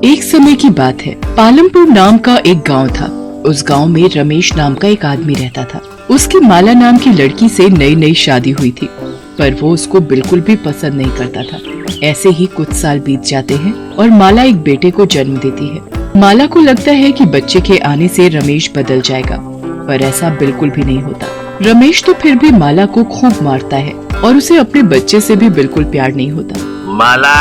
एक समय की बात है, पालमपुर नाम का एक गांव था। उस गांव में रमेश नाम का एक आदमी रहता था। उसकी माला नाम की लड़की से नई नई शादी हुई थी, पर वो उसको बिल्कुल भी पसंद नहीं करता था। ऐसे ही कुछ साल बीत जाते हैं और माला एक बेटे को जन्म देती है। माला को लगता है कि बच्चे के आने से रमेश बदल जाएगा, पर ऐसा बिल्कुल भी नहीं होता। रमेश तो फिर भी माला को खूब मारता है और उसे अपने बच्चे से भी बिल्कुल प्यार नहीं होता। माला,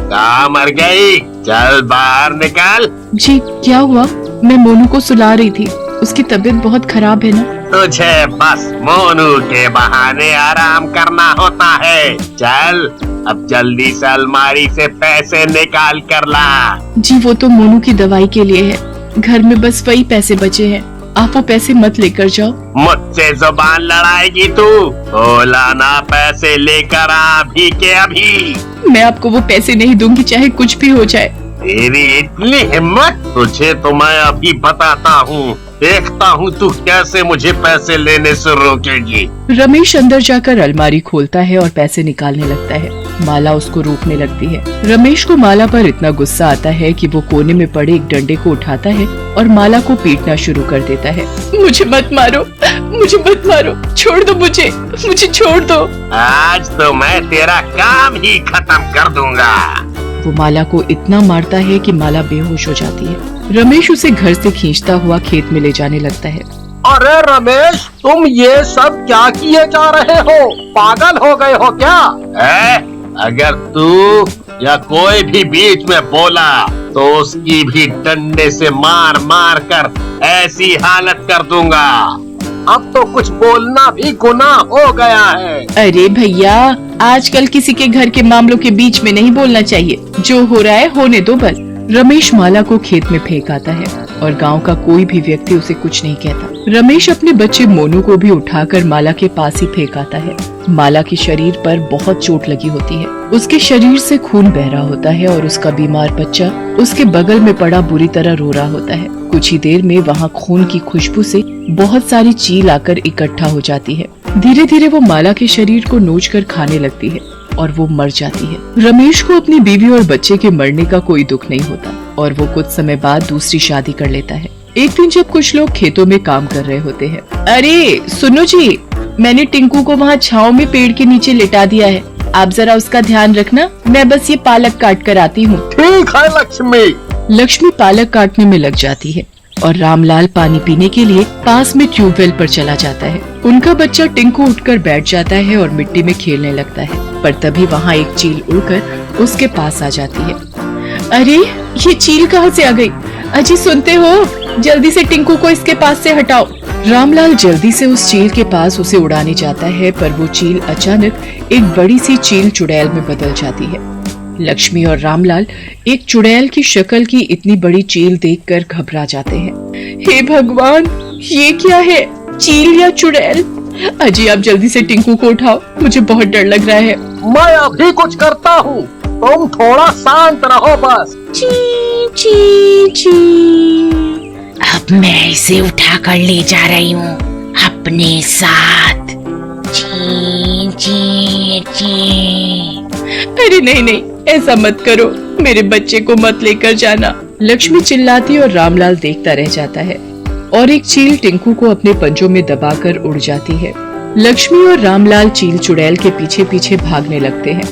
कहाँ मर गई? चल बाहर निकल। जी क्या हुआ? मैं मोनू को सुला रही थी, उसकी तबीयत बहुत खराब है ना। तुझे बस मोनू के बहाने आराम करना होता है। चल अब जल्दी से अलमारी से पैसे निकाल कर ला। जी वो तो मोनू की दवाई के लिए है, घर में बस वही पैसे बचे हैं। आप वो पैसे मत लेकर जाओ। मुझसे जुबान लड़ाएगी तू? बोला ना पैसे लेकर आ अभी के अभी। मैं आपको वो पैसे नहीं दूंगी, चाहे कुछ भी हो जाए। तेरी इतनी हिम्मत? तुझे तो मैं अभी बताता हूँ, देखता हूँ तू कैसे मुझे पैसे लेने से रोकेगी। रमेश अंदर जाकर अलमारी खोलता है और पैसे निकालने लगता है। माला उसको रोकने लगती है। रमेश को माला पर इतना गुस्सा आता है कि वो कोने में पड़े एक डंडे को उठाता है और माला को पीटना शुरू कर देता है। मुझे मत मारो, मुझे मत मारो, छोड़ दो मुझे छोड़ दो। आज तो मैं तेरा काम ही खत्म कर दूंगा। वो माला को इतना मारता है कि माला बेहोश हो जाती है। रमेश उसे घर से खींचता हुआ खेत में ले जाने लगता है। अरे रमेश, तुम ये सब क्या किए जा रहे हो? पागल हो गए हो क्या? अगर तू या कोई भी बीच में बोला तो उसकी भी डंडे से मार मार कर ऐसी हालत कर दूंगा। अब तो कुछ बोलना भी गुनाह हो गया है। अरे भैया, आजकल किसी के घर के मामलों के बीच में नहीं बोलना चाहिए। जो हो रहा है होने दो बस। रमेश माला को खेत में फेंक आता है और गांव का कोई भी व्यक्ति उसे कुछ नहीं कहता। रमेश अपने बच्चे मोनू को भी उठाकर माला के पास ही फेंक आता है। माला के शरीर पर बहुत चोट लगी होती है। उसके शरीर से खून बह रहा होता है और उसका बीमार बच्चा उसके बगल में पड़ा बुरी तरह रो रहा होता है। कुछ ही देर में वहाँ खून की खुशबू से बहुत सारी चील आकर इकट्ठा हो जाती है। धीरे धीरे वो माला के शरीर को नोचकर खाने लगती है और वो मर जाती है। रमेश को अपनी बीवी और बच्चे के मरने का कोई दुख नहीं होता और वो कुछ समय बाद दूसरी शादी कर लेता है। एक दिन जब कुछ लोग खेतों में काम कर रहे होते हैं। अरे सुनो जी, मैंने टिंकू को वहाँ छाँव में पेड़ के नीचे लिटा दिया है, आप जरा उसका ध्यान रखना। मैं बस ये पालक काट कर आती हूँ। ठीक है लक्ष्मी। लक्ष्मी पालक काटने में लग जाती है और रामलाल पानी पीने के लिए पास में ट्यूबवेल पर चला जाता है। उनका बच्चा टिंकू उठकर बैठ जाता है और मिट्टी में खेलने लगता है, पर तभी वहाँ एक चील उड़कर उसके पास आ जाती है। अरे ये चील कहाँ से आ गई? अजी सुनते हो, जल्दी से टिंकू को इसके पास से हटाओ। रामलाल जल्दी से उस चील के पास उसे उड़ाने जाता है, पर वो चील अचानक एक बड़ी सी चील चुड़ैल में बदल जाती है। लक्ष्मी और रामलाल एक चुड़ैल की शक्ल की इतनी बड़ी चील देखकर घबरा जाते हैं। हे भगवान, ये क्या है, चील या चुड़ैल? अजी आप जल्दी से टिंकू को उठाओ, मुझे बहुत डर लग रहा है। मैं अभी कुछ करता हूँ, तुम थोड़ा शांत रहो बस। ची ची ची। अब मैं इसे उठा कर ले जा रही हूँ अपने साथ। ची ची ची। अरे नहीं नहीं, ऐसा मत करो, मेरे बच्चे को मत लेकर जाना। लक्ष्मी चिल्लाती और रामलाल देखता रह जाता है और एक चील टिंकू को अपने पंजों में दबाकर उड़ जाती है। लक्ष्मी और रामलाल चील चुड़ैल के पीछे पीछे भागने लगते हैं।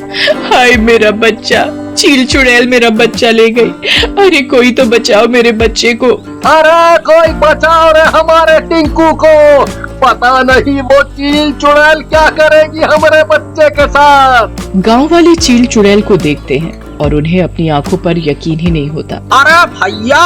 हाय मेरा बच्चा, चील चुड़ैल मेरा बच्चा ले गई। अरे कोई तो बचाओ मेरे बच्चे को। अरे कोई बचाओ रे हमारे टिंकू को। पता नहीं वो चील चुड़ैल क्या करेगी हमारे बच्चे के साथ। गांव वाले चील चुड़ैल को देखते हैं और उन्हें अपनी आंखों पर यकीन ही नहीं होता। अरे भैया,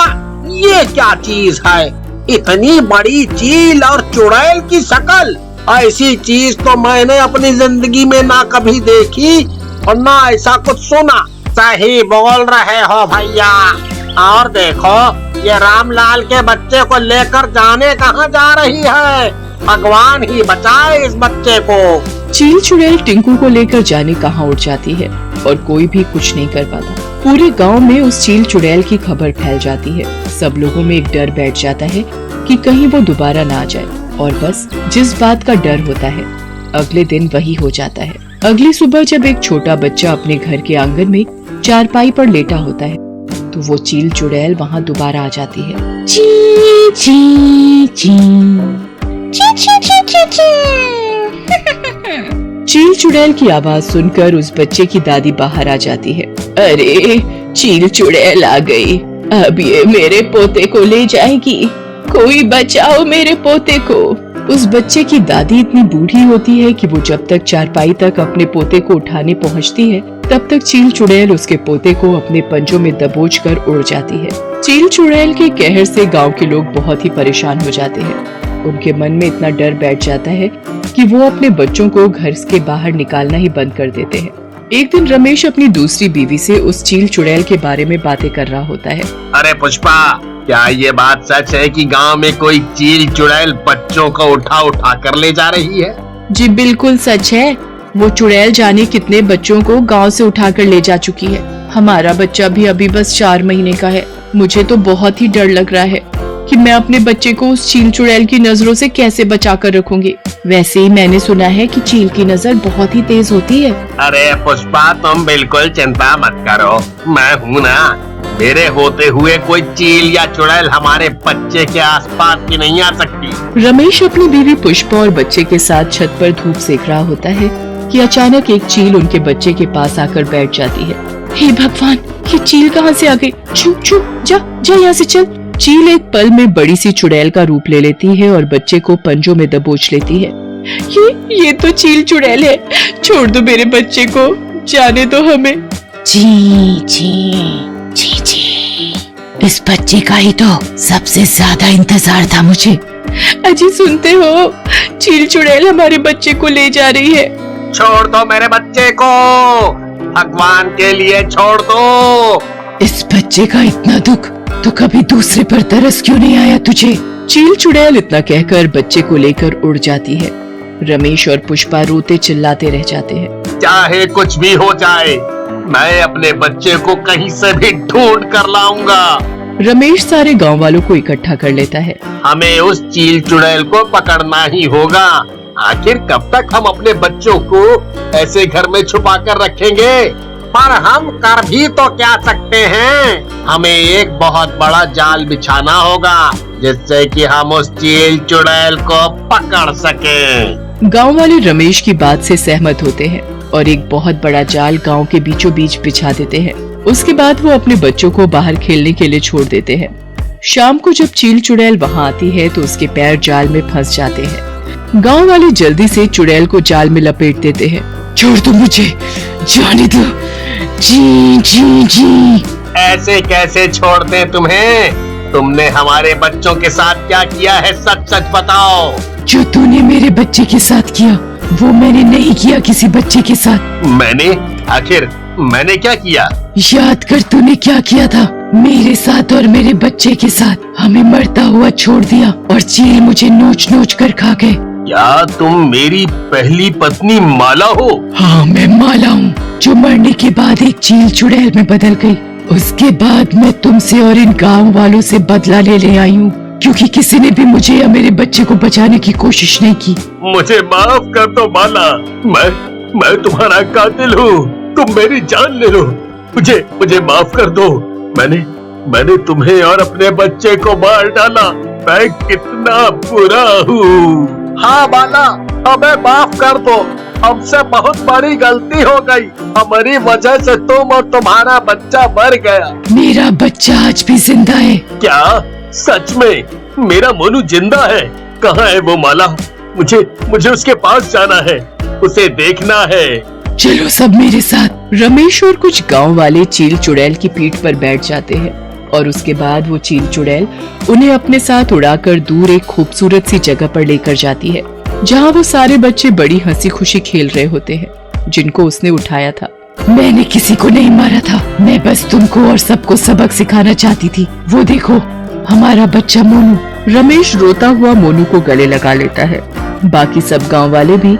ये क्या चीज है? इतनी बड़ी चील और चुड़ैल की शक्ल, ऐसी चीज तो मैंने अपनी जिंदगी में ना कभी देखी और ना ऐसा कुछ सुना। सही बोल रहे हो भैया। और देखो, ये रामलाल के बच्चे को लेकर जाने कहाँ जा रही है? भगवान ही बचाए इस बच्चे को। चील चुड़ैल टिंकू को लेकर जाने कहाँ उड़ जाती है और कोई भी कुछ नहीं कर पाता। पूरे गांव में उस चील चुड़ैल की खबर फैल जाती है। सब लोगों में एक डर बैठ जाता है कि कहीं वो दोबारा ना आ जाए, और बस जिस बात का डर होता है अगले दिन वही हो जाता है। अगली सुबह जब एक छोटा बच्चा अपने घर के आंगन में चारपाई पर लेटा होता है तो वो चील चुड़ैल वहां दोबारा आ जाती है। ची ची ची ची ची ची ची ची। चील चुड़ैल की आवाज सुनकर उस बच्चे की दादी बाहर आ जाती है। अरे चील चुड़ैल आ गई, अब ये मेरे पोते को ले जाएगी, कोई बचाओ मेरे पोते को। उस बच्चे की दादी इतनी बूढ़ी होती है कि वो जब तक चारपाई तक अपने पोते को उठाने पहुंचती है तब तक चील चुड़ैल उसके पोते को अपने पंजों में दबोच कर उड़ जाती है। चील चुड़ैल के कहर से गांव के लोग बहुत ही परेशान हो जाते हैं। उनके मन में इतना डर बैठ जाता है कि वो अपने बच्चों को घर के बाहर निकालना ही बंद कर देते हैं। एक दिन रमेश अपनी दूसरी बीवी से उस चील चुड़ैल के बारे में बातें कर रहा होता है। अरे पुष्पा, क्या ये बात सच है कि गांव में कोई चील चुड़ैल बच्चों को उठा उठा कर ले जा रही है? जी बिल्कुल सच है, वो चुड़ैल जाने कितने बच्चों को गांव से उठाकर ले जा चुकी है। हमारा बच्चा भी अभी बस 4 महीने का है। मुझे तो बहुत ही डर लग रहा है कि मैं अपने बच्चे को उस चील चुड़ैल की नजरों से कैसे बचा कर रखूंगी। वैसे ही मैंने सुना है कि चील की नजर बहुत ही तेज होती है। अरे पुष्पा, तुम बिल्कुल चिंता मत करो, मैं हूँ ना। मेरे होते हुए कोई चील या चुड़ैल हमारे बच्चे के आसपास भी नहीं आ सकती। रमेश अपनी बीवी पुष्पा और बच्चे के साथ छत पर धूप सेक रहा होता है कि अचानक एक चील उनके बच्चे के पास आकर बैठ जाती है। हे भगवान, ये चील कहाँ से आ गई? छू छू, जा जा यहाँ से चल। चील एक पल में बड़ी सी चुड़ैल का रूप ले लेती है और बच्चे को पंजों में दबोच लेती है। ये तो चील चुड़ैल है, छोड़ दो मेरे बच्चे को, जाने दो हमें। ची ची ची ची। इस बच्चे का ही तो सबसे ज्यादा इंतजार था मुझे। अजी सुनते हो, चील चुड़ैल हमारे बच्चे को ले जा रही है। छोड़ दो मेरे बच्चे को, भगवान के लिए छोड़ दो। इस बच्चे का इतना दुख तो कभी दूसरे पर तरस क्यों नहीं आया तुझे? चील चुड़ैल इतना कहकर बच्चे को लेकर उड़ जाती है। रमेश और पुष्पा रोते चिल्लाते रह जाते हैं। चाहे कुछ भी हो जाए, मैं अपने बच्चे को कहीं से भी ढूंढ कर लाऊंगा। रमेश सारे गांव वालों को इकट्ठा कर लेता है। हमें उस चील चुड़ैल को पकड़ना ही होगा। आखिर कब तक हम अपने बच्चों को ऐसे घर में छुपा कर रखेंगे? पर हम कर भी तो क्या सकते हैं? हमें एक बहुत बड़ा जाल बिछाना होगा जिससे कि हम उस चील चुड़ैल को पकड़ सकें। गांव वाले रमेश की बात से सहमत होते हैं और एक बहुत बड़ा जाल गांव के बीचों बीच बिछा देते हैं। उसके बाद वो अपने बच्चों को बाहर खेलने के लिए छोड़ देते हैं। शाम को जब चील चुड़ैल वहां आती है तो उसके पैर जाल में फंस जाते हैं। गांव वाले जल्दी से चुड़ैल को जाल में लपेट देते हैं। छोड़ दो मुझे, जाने दो। जी जी जी। ऐसे कैसे छोड़ दें तुम्हें? तुमने हमारे बच्चों के साथ क्या किया है, सच सच बताओ। जो तूने मेरे बच्चे के साथ किया वो मैंने नहीं किया किसी बच्चे के साथ। आखिर मैंने क्या किया? याद कर तूने क्या किया था मेरे साथ और मेरे बच्चे के साथ। हमें मरता हुआ छोड़ दिया और चील मुझे नोच नोच कर खा गए। क्या तुम मेरी पहली पत्नी माला हो? हाँ, मैं माला हूँ, जो मरने के बाद एक चील चुड़ैल में बदल गई। उसके बाद मैं तुमसे और इन गांव वालों से बदला ले आई हूँ, क्योंकि किसी ने भी मुझे या मेरे बच्चे को बचाने की कोशिश नहीं की। मुझे माफ कर दो माला, मैं तुम्हारा कातिल हूँ। तुम मेरी जान ले लो, मुझे माफ कर दो। मैंने तुम्हें और अपने बच्चे को मार डाला। मैं कितना बुरा हूँ। हाँ बाला, हमें माफ कर दो, हमसे बहुत बड़ी गलती हो गई। हमारी वजह से तुम और तुम्हारा बच्चा मर गया। मेरा बच्चा आज भी जिंदा है। क्या सच में? मेरा मोनू जिंदा है? कहाँ है वो माला? मुझे उसके पास जाना है, उसे देखना है। चलो सब मेरे साथ। रमेश और कुछ गांव वाले चील चुड़ैल की पीठ पर बैठ जाते हैं और उसके बाद वो चील चुड़ैल उन्हें अपने साथ उड़ाकर दूर एक खूबसूरत सी जगह पर लेकर जाती है, जहाँ वो सारे बच्चे बड़ी हंसी खुशी खेल रहे होते हैं, जिनको उसने उठाया था। मैंने किसी को नहीं मारा था, मैं बस तुमको और सबको सबक सिखाना चाहती थी। वो देखो, हमारा बच्चा मोनू। रमेश रोता हुआ मोनू को गले लगा लेता है। बाकी सब गांव वाले भी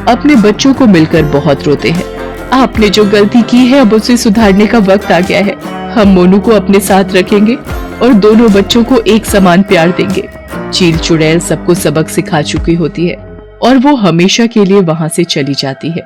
अपने बच्चों को मिलकर बहुत रोते हैं। आपने जो गलती की है अब उसे सुधारने का वक्त आ गया है। हम मोनू को अपने साथ रखेंगे और दोनों बच्चों को एक समान प्यार देंगे। चील चुड़ैल सबको सबक सिखा चुकी होती है और वो हमेशा के लिए वहाँ से चली जाती है।